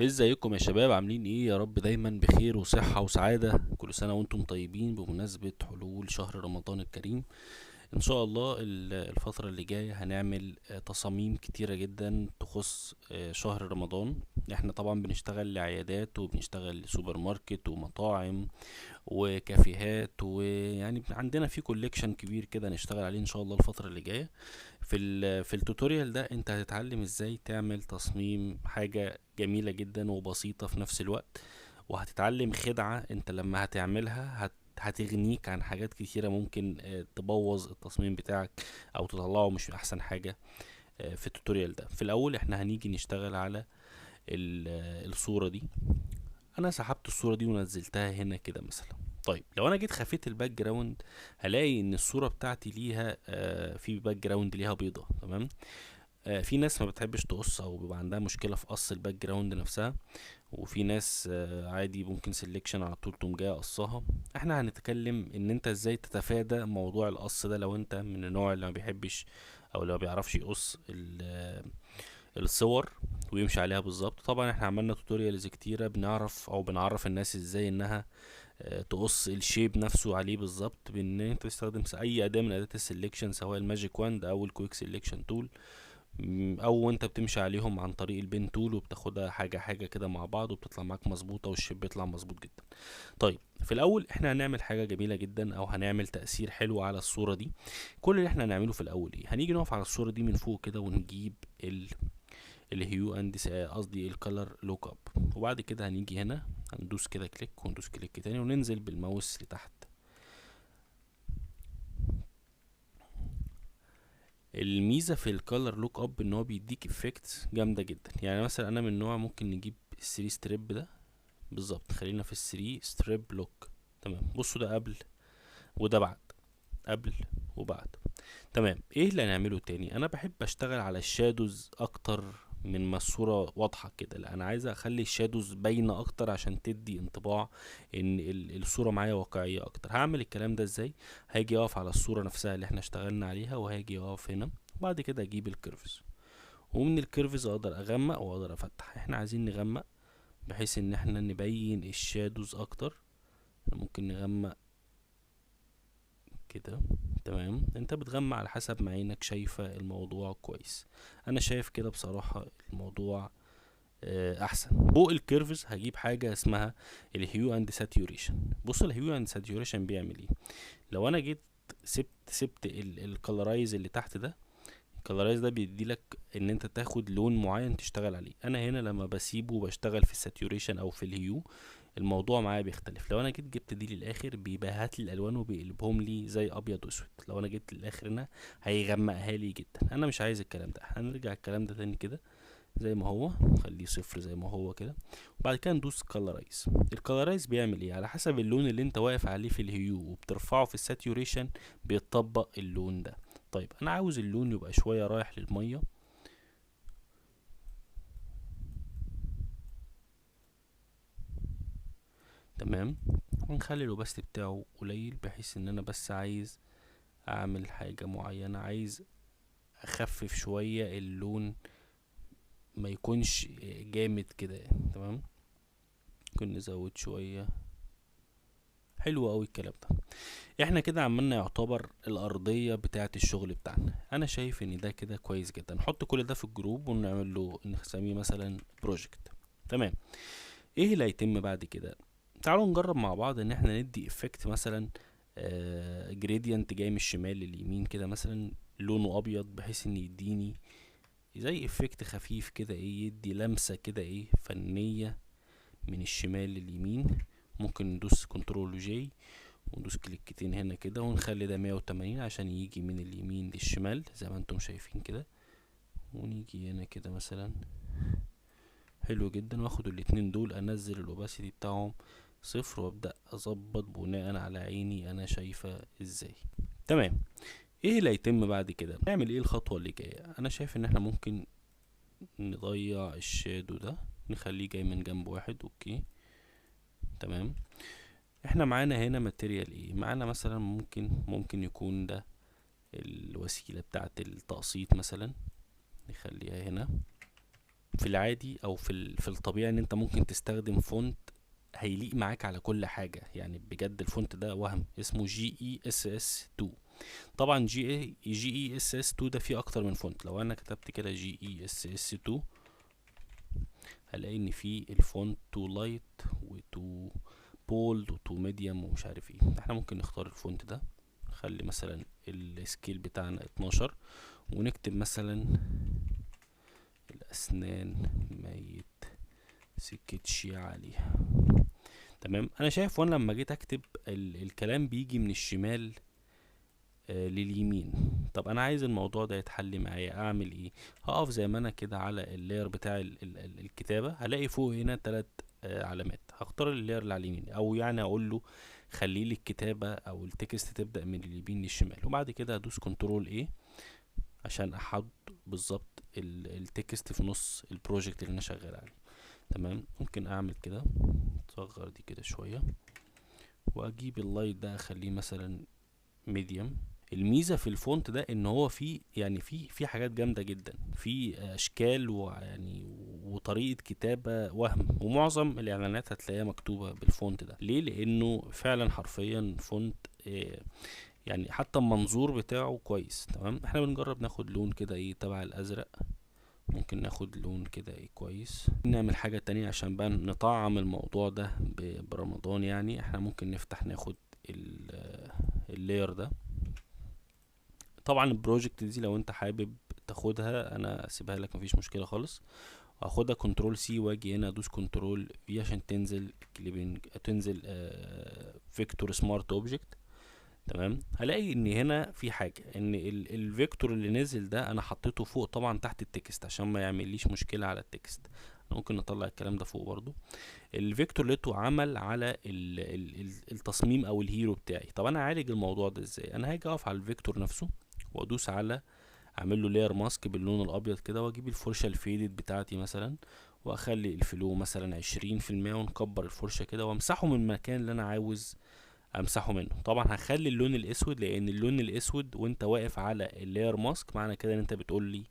ازيكم يا شباب؟ عاملين ايه؟ يا رب دايما بخير وصحة وسعادة. كل سنة وانتم طيبين بمناسبة حلول شهر رمضان الكريم. ان شاء الله الفترة اللي جاية هنعمل تصاميم كتيرة جدا تخص شهر رمضان. احنا طبعا بنشتغل لعيادات وبنشتغل لسوبر ماركت ومطاعم وكافيهات، ويعني عندنا في كوليكشن كبير كده نشتغل عليه ان شاء الله الفترة اللي جاية. في التوتوريال ده انت هتتعلم ازاي تعمل تصميم حاجة جميلة جدا وبسيطة في نفس الوقت، وهتتعلم خدعة انت لما هتعملها هتغنيك عن حاجات كتيرة ممكن تبوظ التصميم بتاعك او تطلعه مش احسن حاجة. في التوتوريال ده في الاول احنا هنيجي نشتغل على الصورة دي. انا سحبت الصورة دي ونزلتها هنا كده مثلا. طيب لو انا جيت خفيت الباك جراوند هلاقي ان الصورة بتاعتي ليها في باك جراوند ليها بيضة. تمام. في ناس ما بتحبش تقص او بيبقى عندها مشكلة في قص الباك جراوند نفسها، وفي ناس عادي ممكن سيلكشن على طول تقوم جايه قصها. احنا هنتكلم ان انت ازاي تتفادى موضوع القص ده لو انت من النوع اللي ما بيحبش او اللي ما بيعرفش يقص الصور ويمشي عليها بالظبط. طبعا احنا عملنا توتوريالز كتيرة بنعرف او بنعرف الناس ازاي انها تقص الشيب نفسه عليه بالظبط، بان انت تستخدم اي اداة من اداة السلكشن، سواء الماجيك واند او الكويك سلكشن تول، او انت بتمشي عليهم عن طريق البين تول وبتاخدها حاجة حاجة كده مع بعض وبتطلع معاك مظبوطة والشيب بيطلع مظبوط جدا. طيب في الاول احنا هنعمل حاجة جميلة جدا او هنعمل تأثير حلو على الصورة دي. كل اللي احنا هنعمله في الاول ايه؟ هنيجي نقف على الصورة دي من فوق كده ونجيب الهيو اند قصدي الكالر لوك اب، وبعد كده هنيجي هنا هندوس كده كليك وندوس كليك تاني وننزل بالماوس لتحت. الميزه في الكالر لوك اب ان هو بيديك افكت جامده جدا. يعني مثلا انا من نوع ممكن نجيب الثري ستريب ده بالظبط، خلينا في الثري ستريب لوك. تمام. بصوا ده قبل وده بعد، قبل وبعد. تمام. ايه اللي هنعمله تاني؟ انا بحب اشتغل على الشادوز اكتر من ما الصورة واضحة كده. لا، انا عايز اخلي الشادوز باينة اكتر عشان تدي انطباع ان الصورة معايا واقعية اكتر. هعمل الكلام ده ازاي؟ هاجي اقف على الصورة نفسها اللي احنا اشتغلنا عليها وهاجي اقف هنا، وبعد كده اجيب الكيرفز، ومن الكيرفز اقدر اغمق واقدر افتح. احنا عايزين نغمق بحيث ان احنا نبين الشادوز اكتر. ممكن نغمق كده. تمام. انت بتغمى على حسب ما عينك شايفة الموضوع كويس. انا شايف كده بصراحة الموضوع احسن. فوق الكيرفز هجيب حاجة اسمها الهيو اند ساتيوريشن. بص الهيو اند ساتيوريشن بيعمل ايه؟ لو انا جيت سبت الكالرايز اللي تحت ده، الكالرايز ده بيدي لك ان انت تاخد لون معين تشتغل عليه. انا هنا لما بسيبه بشتغل في الساتيوريشن او في الهيو الموضوع معايا بيختلف. لو انا جيت جبت دي للاخر بيبقى هات لي الالوان وبيقلبهم لي زي ابيض واسود. لو انا جيت للاخر هنا هيغمقها لي جدا. انا مش عايز الكلام ده. هنرجع الكلام ده تاني كده زي ما هو، خليه صفر زي ما هو كده. وبعد كده ندوس كالرايز. الكالرايز بيعمل ايه؟ على حسب اللون اللي انت واقف عليه في الهيو وبترفعه في الساتيوريشن بيطبق اللون ده. طيب انا عاوز اللون يبقى شوية رايح للمية. تمام. ونخلي الاوباستي بتاعه قليل بحيث ان انا بس عايز اعمل حاجة معينة، عايز اخفف شوية اللون ما يكونش جامد كده يعني. تمام. ممكن نزود شوية. حلو قوي الكلام ده. احنا كده عملنا يعتبر الارضية بتاعة الشغل بتاعنا. انا شايف ان ده كده كويس جدا. نحط كل ده في الجروب ونعمل له نسميه مثلا بروجكت. تمام. ايه اللي هيتم بعد كده؟ تعالوا نجرب مع بعض ان احنا ندي افكت مثلا جريدينت جاي من الشمال لليمين كده مثلا، لونه ابيض بحيث ان يديني زي افكت خفيف كده، ايه يدي لمسة كده ايه فنية من الشمال لليمين. ممكن ندوس كنترول جي وندوس كليكتين هنا كده ونخلي ده 180 عشان يجي من اليمين للشمال زي ما انتم شايفين كده. ونيجي هنا كده مثلا. حلو جدا. واخد الاتنين دول انزل الاوباسيتي بتاعهم صفر وابدأ اظبط بناء على عيني انا شايفة ازاي. تمام. ايه اللي هيتم بعد كده؟ نعمل ايه الخطوة اللي جاية؟ انا شايف ان احنا ممكن نضيع الشادو ده، نخليه جاي من جنب واحد. اوكي. تمام. احنا معانا هنا ماتيريال ايه؟ معانا مثلا ممكن يكون ده الوسيلة بتاعت التقسيط مثلا. نخليها هنا. في العادي او في الطبيعي ان انت ممكن تستخدم فونت هيليق معاك على كل حاجة. يعني بجد الفونت ده وهم اسمه جي اي اس اس 2. طبعا جي اي اس اس 2 ده فيه اكتر من فونت. لو انا كتبت كده جي اي اس اس 2 هلاقي ان فيه الفونت تو لايت وتو بولد وتو ميديوم ومش عارف ايه. احنا ممكن نختار الفونت ده، نخلي مثلا السكيل بتاعنا 12 ونكتب مثلا الاسنان ميت سكتشي عليها. تمام. انا شايف وانا لما جيت اكتب الكلام بيجي من الشمال لليمين. طب انا عايز الموضوع ده يتحل معايا، اعمل ايه؟ هقف زي ما انا كده على اللاير بتاع الكتابة، هلاقي فوق هنا 3 علامات. هختار اللاير اللي على اليمين، او يعني اقول له خلي لي الكتابة او التكست تبدأ من اليمين للشمال. وبعد كده ادوس كنترول ايه عشان احط بالظبط التكست في نص البروجكت اللي انا شغال عليه. تمام. ممكن اعمل كده، اصغر دي كده شوية، واجيب اللايت ده اخليه مثلا ميديوم. الميزه في الفونت ده ان هو فيه يعني في حاجات جامده جدا، في اشكال ويعني وطريقه كتابه وهم. ومعظم الاعلانات هتلاقيها مكتوبه بالفونت ده. ليه؟ لانه فعلا حرفيا فونت يعني حتى المنظور بتاعه كويس. تمام. احنا بنجرب ناخد لون كده ايه تبع الازرق، ممكن ناخد لون كده ايه كويس. نعمل حاجة تانية عشان بقى نطعم الموضوع ده برمضان. يعني احنا ممكن نفتح ناخد اللاير ده. طبعا البروجكت دي لو انت حابب تاخدها انا اسيبها لك مفيش مشكلة خالص. هاخدها كنترول سي واجي هنا ادوس كنترول في عشان تنزل كليبنج، تنزل فيكتور سمارت اوبجكت. تمام. هلاقي ان هنا في حاجة ان الفيكتور اللي نزل ده انا حطيته فوق طبعا تحت التكست عشان ما يعمليش مشكلة على التكست. ممكن نطلع الكلام ده فوق برضو. الفيكتور لقيته عمل على التصميم او الهيرو بتاعي. طب انا اعالج الموضوع ده ازاي؟ انا هاجي اقف على الفيكتور نفسه وادوس على اعمل له لاير ماسك باللون الابيض كده، واجيب الفرشة الفيدد بتاعتي مثلا واخلي الفلو مثلا 20%، ونكبر الفرشة كده وامسحه من المكان اللي انا عاوز امسحه منه. طبعا هخلي اللون الاسود لان اللون الاسود وانت واقف على اللاير ماسك معنى كده ان انت بتقول لي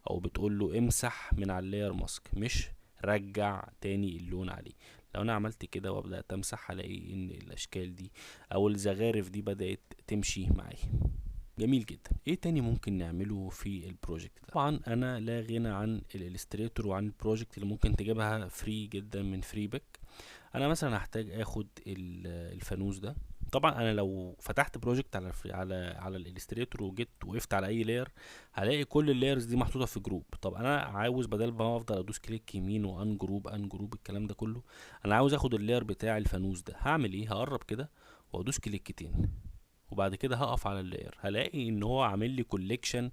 او بتقول له امسح من على اللاير ماسك، مش رجع تاني اللون عليه. لو انا عملت كده وابدأت امسح هلاقي ان الاشكال دي او الزخارف دي بدأت تمشي معايا. جميل جدا. ايه تاني ممكن نعمله في البروجكت ده؟ طبعا انا لا غنى عن الالستريتور وعن البروجكت اللي ممكن تجيبها فري جدا من فري باك. انا مثلا هحتاج اخد الفانوس ده. طبعا انا لو فتحت بروجكت على الالستريتور وجيت وقفت على اي لاير هلاقي كل اللايرز دي محطوطه في جروب. طب انا عاوز بدل ما افضل ادوس كليك يمين وان جروب ان جروب الكلام ده كله، انا عاوز اخد اللاير بتاع الفانوس ده. هعمل ايه؟ هقرب كده وادوس كليكتين وبعد كده هقف على اللاير هلاقي ان هو عامل لي كوليكشن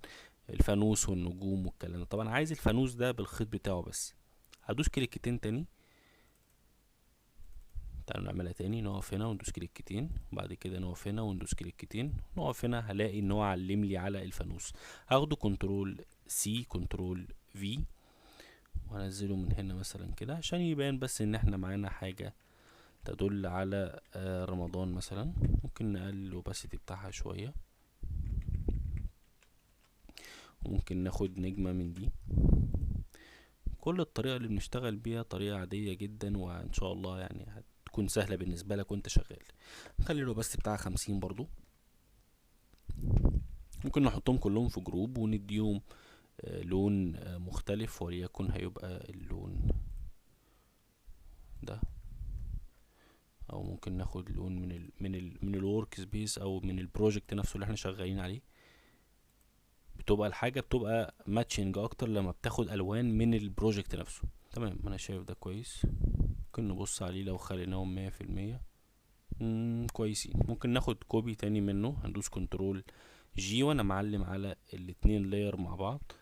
الفانوس والنجوم والكلام ده. طبعا عايز الفانوس ده بالخيط بتاعه بس. هدوس كليكتين تاني. تعالوا نعملها تاني، نقف هنا وندوس كليكتين وبعد كده نقف هنا وندوس كليكتين، نقف هنا هلاقي ان هو علم لي على الفانوس. هاخده كنترول سي كنترول في وانزله من هنا مثلا كده عشان يبان بس ان احنا معانا حاجة تدل على رمضان مثلا. ممكن نقلل الاوباسيتي بتاعها شوية، وممكن ناخد نجمة من دي. كل الطريقة اللي بنشتغل بيها طريقة عادية جدا وان شاء الله يعني هتكون سهلة بالنسبة لك وانت شغال. نخلي الاوباسيتي بتاعها 50 برضو. ممكن نحطهم كلهم في جروب ونديهم لون مختلف، وليكن هيبقى اللون ده. او ممكن ناخد لون من الورك سبيس او من البروجكت نفسه اللي احنا شغالين عليه. بتبقى الحاجة بتبقى ماتشنج اكتر لما بتاخد الوان من البروجكت نفسه. تمام. انا شايف ده كويس. ممكن نبص عليه لو خليناهم 100%. كويسين. ممكن ناخد كوبي تاني منه، هندوس كنترول جي وانا معلم على الاتنين لاير مع بعض.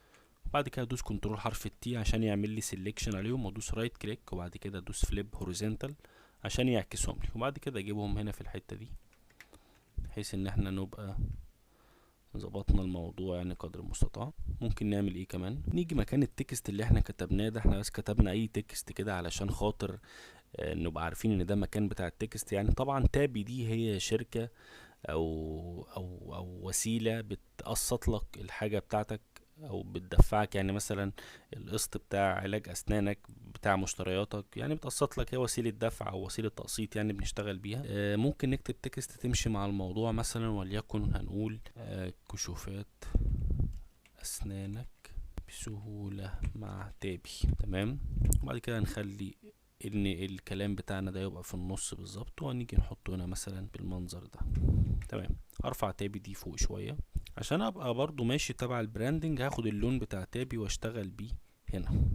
بعد كده ادوس كنترول حرف التي عشان يعمل لي سيلكشن عليهم، وادوس رايت كليك وبعد كده ادوس فليب هوريزونتال عشان يعكسهم لي، وبعد كده اجيبهم هنا في الحتة دي بحيث ان احنا نبقى ظبطنا الموضوع يعني قدر المستطاع. ممكن نعمل ايه كمان؟ نيجي مكان التكست اللي احنا كتبناه ده. احنا بس كتبنا اي تكست كده علشان خاطر نبقى عارفين ان ده مكان بتاع التكست. يعني طبعا تابي دي هي شركة او وسيلة بتقسط لك الحاجة بتاعتك او بتدفعك، يعني مثلا القسط بتاع علاج اسنانك بتاع مشترياتك، يعني بتقسط لك، هي وسيلة دفع او وسيلة تقسيط يعني بنشتغل بيها. ممكن نكتب تكست تمشي مع الموضوع مثلا، وليكن هنقول كشوفات اسنانك بسهولة مع تابي. تمام. وبعد كده نخلي ان الكلام بتاعنا ده يبقى في النص بالظبط، وهنيجي نحطه هنا مثلا بالمنظر ده. تمام. ارفع تابي دي فوق شوية عشان ابقى برضو ماشي تبع البراندنج. هاخد اللون بتاع تابي واشتغل بيه هنا.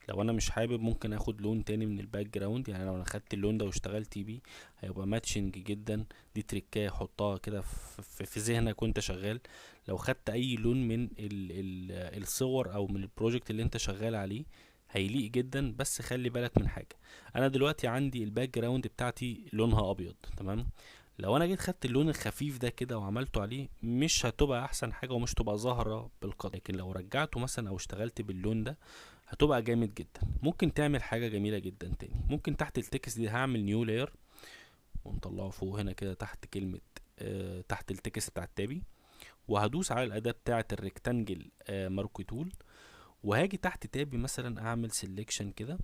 لو انا مش حابب ممكن اخد لون تاني من الباك جراوند، يعني لو انا خدت اللون ده واشتغلت بيه هيبقى ماتشنج جدا. دي تريكايه حطها كده في ذهنك وانت شغال. لو خدت اي لون من الصور او من البروجكت اللي انت شغال عليه هيليق جدا. بس خلي بالك من حاجه، انا دلوقتي عندي الباك جراوند بتاعتي لونها ابيض. تمام. لو انا جيت خدت اللون الخفيف ده كده وعملته عليه مش هتبقى احسن حاجه ومش تبقى ظاهره بالقدر، لكن لو رجعته مثلا او اشتغلت باللون ده هتبقى جامد جدا. ممكن تعمل حاجه جميله جدا تاني، ممكن تحت التكست دي هعمل نيو لاير ونطلعه فوق هنا كده تحت كلمه تحت التكست بتاع التابي، وهدوس على الاداه بتاعه الريكتانجل ماركو تول، وهاجي تحت تابي مثلا اعمل سيلكشن كده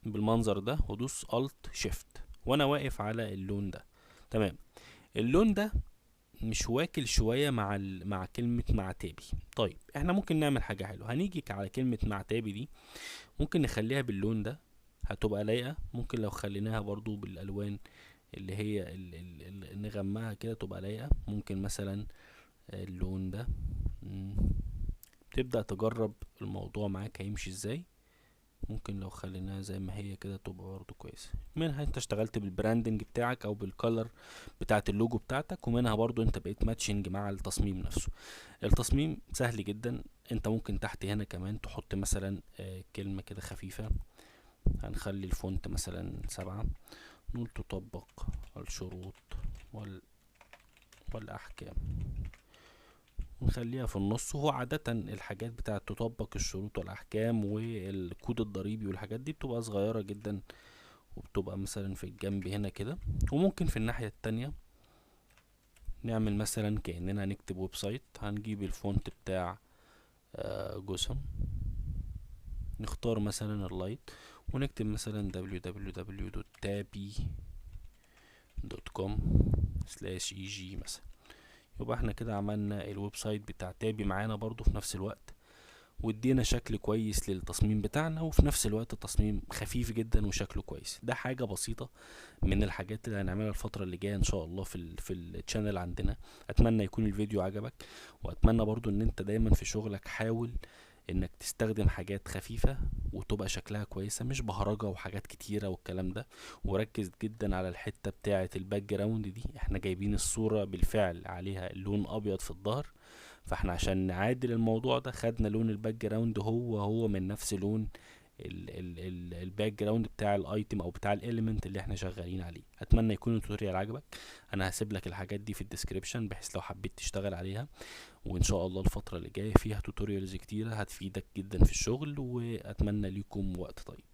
بالمنظر ده، وادوس الت شيفت وانا واقف على اللون ده. تمام. اللون ده مش واكل شويه مع كلمه مع تابي. طيب احنا ممكن نعمل حاجه حلوه، هنيجي على كلمه مع تابي دي ممكن نخليها باللون ده هتبقى لايقه. ممكن لو خليناها برضو بالالوان اللي هي نغمها كده تبقى لايقه. ممكن مثلا اللون ده. تبدأ تجرب الموضوع معاك هيمشي ازاي. ممكن لو خليناها زي ما هي كده تبقى برضو كويسة. منها انت اشتغلت بالبراندنج بتاعك او بالكالر بتاعت اللوجو بتاعتك، ومنها برضو انت بقيت ماتشنج مع التصميم نفسه. التصميم سهل جدا. انت ممكن تحت هنا كمان تحط مثلا كلمة كده خفيفة. هنخلي الفونت مثلا 7، نقول تطبق الشروط والأحكام، ونخليها في النص. وهو عادة الحاجات بتاعة تطبق الشروط والأحكام والكود الضريبي والحاجات دي بتبقى صغيرة جدا، وبتبقى مثلا في الجنب هنا كده. وممكن في الناحية التانية نعمل مثلا كأننا هنكتب ويب سايت. هنجيب الفونت بتاع جسم، نختار مثلا اللايت ونكتب مثلا www.tabi.com/eg مثلا. يبقى احنا كده عملنا الويب سايت بتاع تابي معانا برضو في نفس الوقت، وادينا شكل كويس للتصميم بتاعنا، وفي نفس الوقت التصميم خفيف جدا وشكله كويس. ده حاجة بسيطة من الحاجات اللي هنعملها الفترة اللي جاية ان شاء الله في الشانل عندنا. اتمنى يكون الفيديو عجبك، واتمنى برضو ان انت دايما في شغلك حاول انك تستخدم حاجات خفيفة وتبقى شكلها كويسة، مش بهرجة وحاجات كتيرة والكلام ده. وركز جدا على الحتة بتاعة الباك جراوند دي. احنا جايبين الصورة بالفعل عليها اللون ابيض في الظهر، فاحنا عشان نعادل الموضوع ده خدنا لون الباك جراوند هو من نفس لون الباك جراوند بتاع الايتم او بتاع الاليمنت اللي احنا شغالين عليه. اتمنى يكون التوتوريال عجبك. انا هسيب لك الحاجات دي في الديسكريبشن بحيث لو حبيت تشتغل عليها، وان شاء الله الفترة اللي جاية فيها توتوريالز كتيرة هتفيدك جدا في الشغل. واتمنى ليكم وقت طيب.